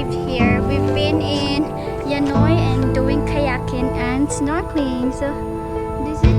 arrived here. We've been in Yanoi and doing kayaking and snorkeling. So this is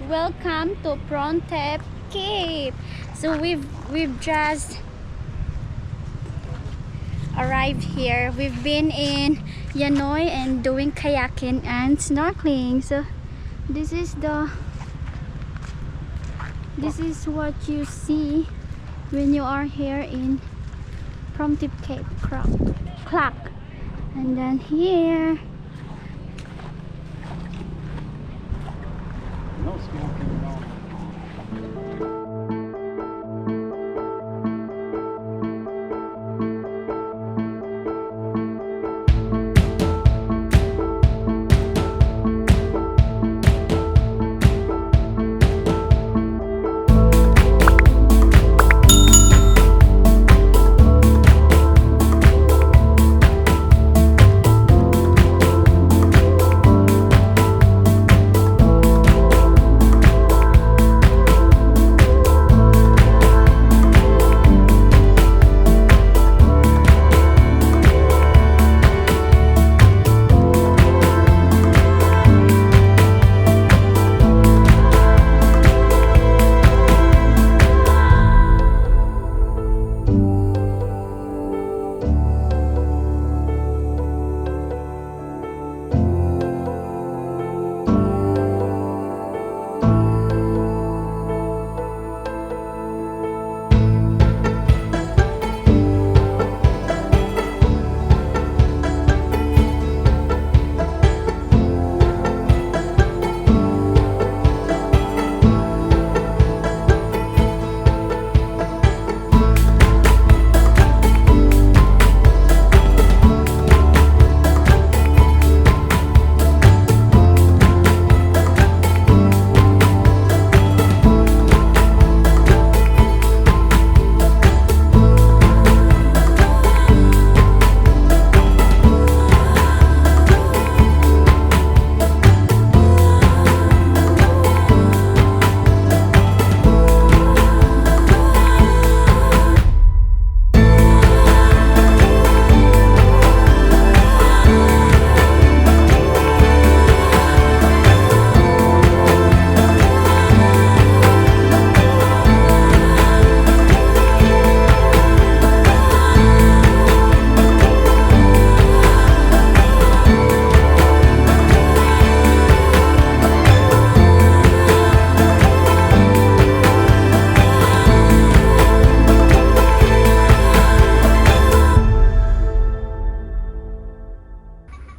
welcome to Promthep Cape. So we've just arrived here. We've been in Yanoi and doing kayaking and snorkeling. So this is what you see when you are here in Promthep Cape Clark. And then here no smoking at all.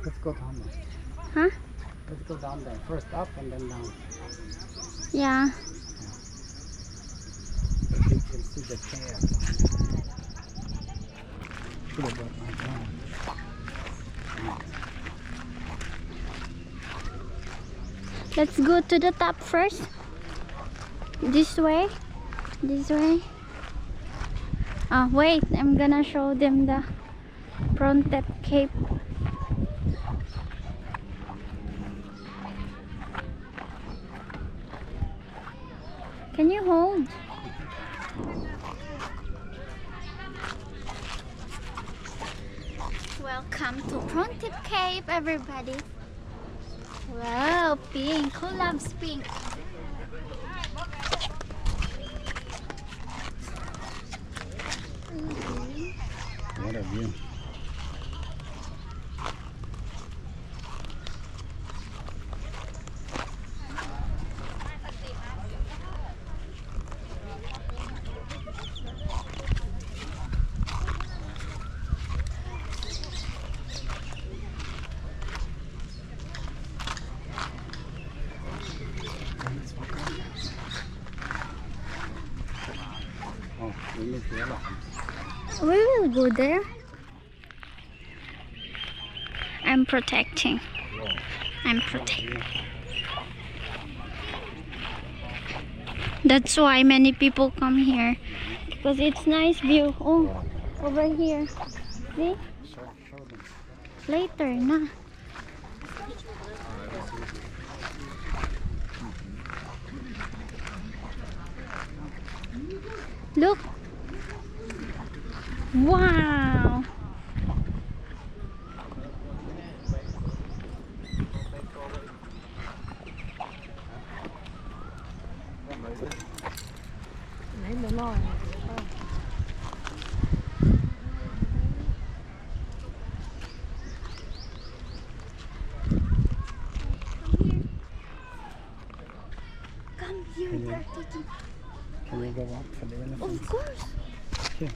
Let's go down there. huh? Let's go down there. First up and then down. Yeah. You can see the chair. Should have brought my phone. Let's go to the top first. This way. This way. Wait, I'm gonna show them the Promthep Cape. Can you hold? Welcome to Promthep Cape, everybody. Wow, pink. Who loves pink? What a view. meet the elephants. We will go there. I'm protecting. I'm protecting. That's why many people come here, because it's nice view. Oh, over here. See? Show them. Later, na. Look. Wow. Come here, we are taking. Can we go up for the elephants? Of course. Okay.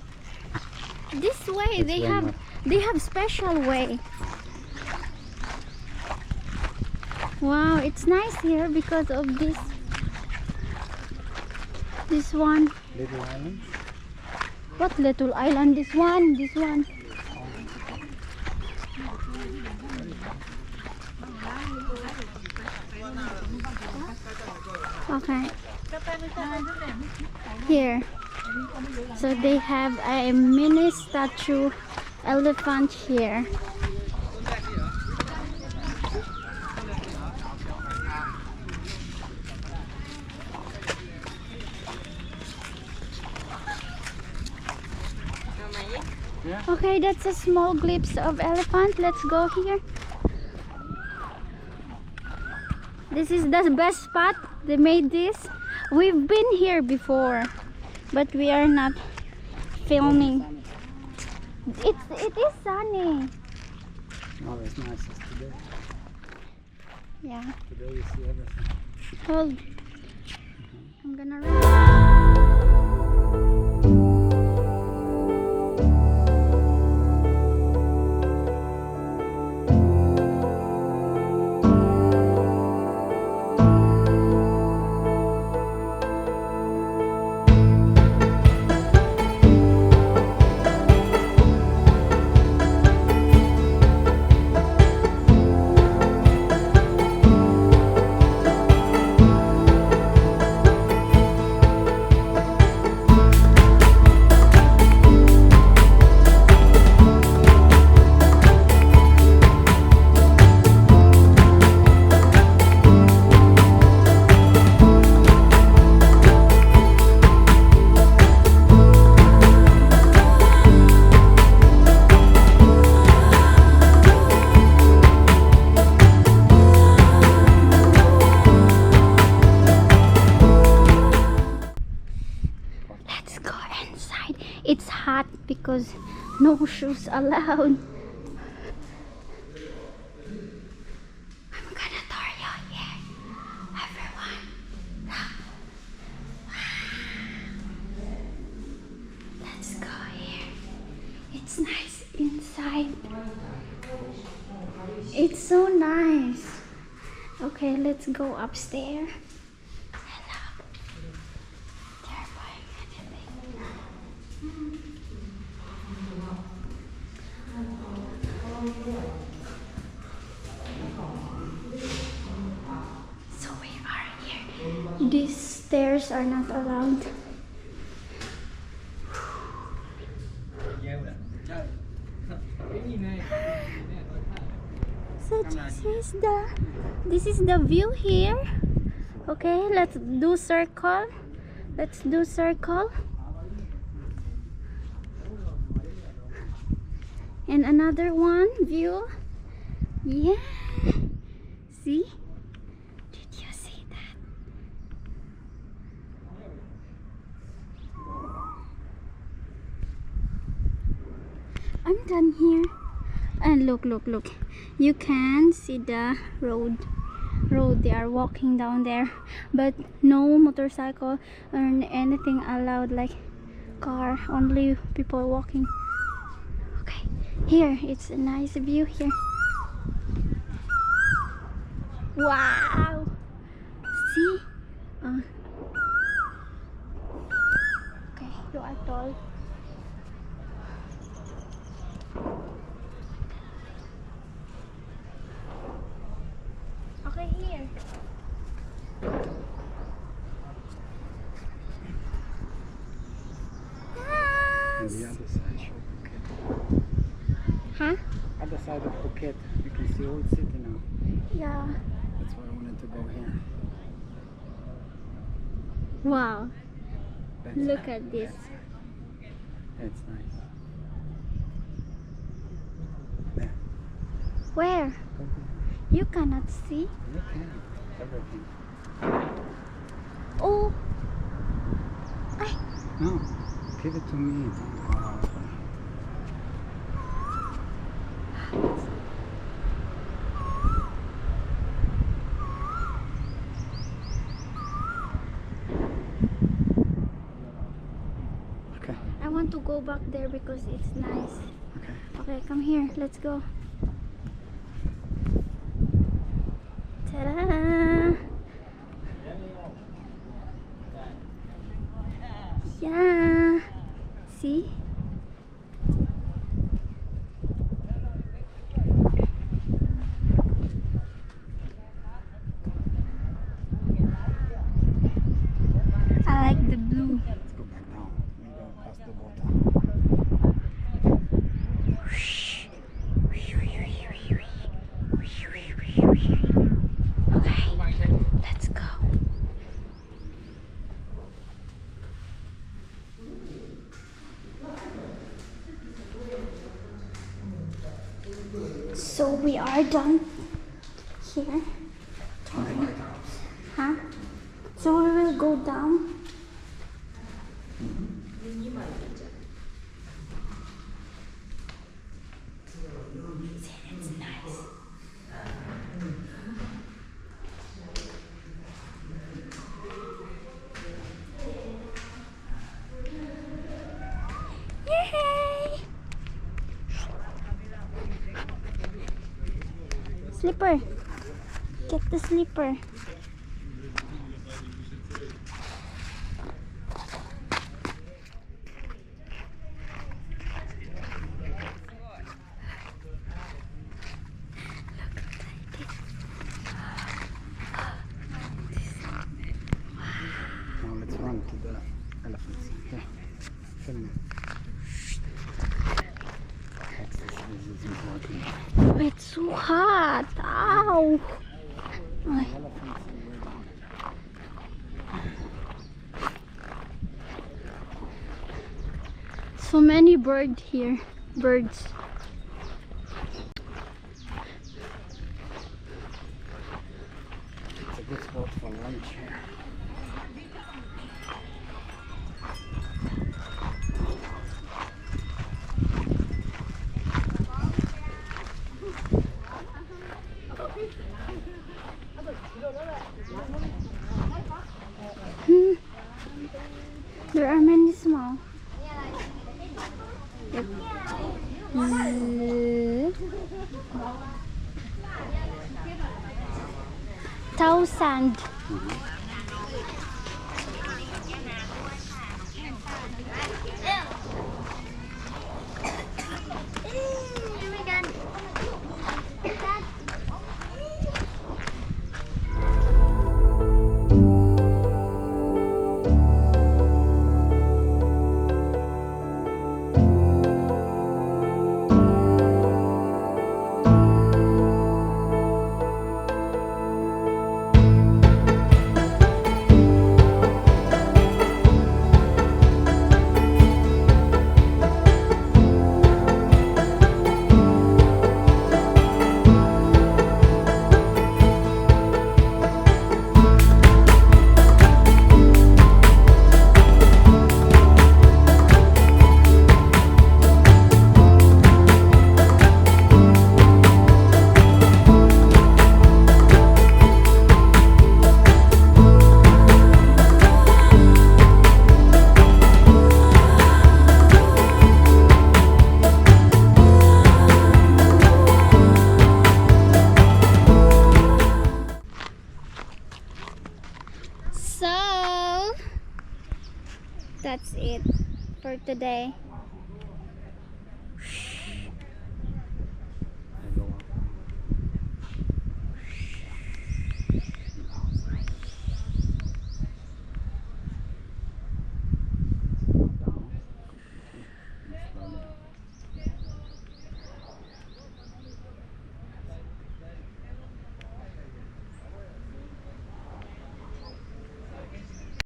This way Let's they run have special way. Wow, it's nice here because of this one. Little island. What little island? This one. Okay. Here. So they have a mini statue elephant here. Okay, that's a small glimpse of elephant. Let's go here. This is the best spot. They made this. We've been here before, but we are not filming. It is sunny. Oh, it's nice as today. Yeah. Today you see everything. Hold. I'm gonna run. It's hot because no shoes allowed. I'm gonna tour you here, everyone. Look. Wow. Let's go here. It's nice inside. It's so nice. Okay, let's go upstairs. So we are here. These stairs are not allowed. So this is the view here. Okay, let's do circle. Let's do circle. And another one view. Yeah. See? Did you see that? I'm done here. And look. You can see the road. They are walking down there, but no motorcycle or anything allowed, like car, only people walking. Okay, here it's a nice view here. Wow, see? Okay, you are tall. Okay, here. And the other side show Phuket. Huh? Other side of Phuket, you can see old city now. Yeah. That's why I wanted to go here. Wow. That's Look at this. That's nice. There. Where? Go there. You cannot see. You can. Everything. Oh. Ay. No. Give it to me. Okay. I want to go back there because it's nice. Okay. Okay, come here. Let's go. Ta-da! Yeah. See? I like the blue. Let's go back down. We go past the water. Okay, let's go. So we are done here. Huh? So we will go down. It's nice. Yay! Slipper. Get the slipper. Now let's run to the elephants. Here. Film it. This is important. It's so hot. Ow. Ay. Elephants and we're down. So many birds here. Birds. It's a good spot for lunch here. There are many small. Yep. Thousand. So that's it for today.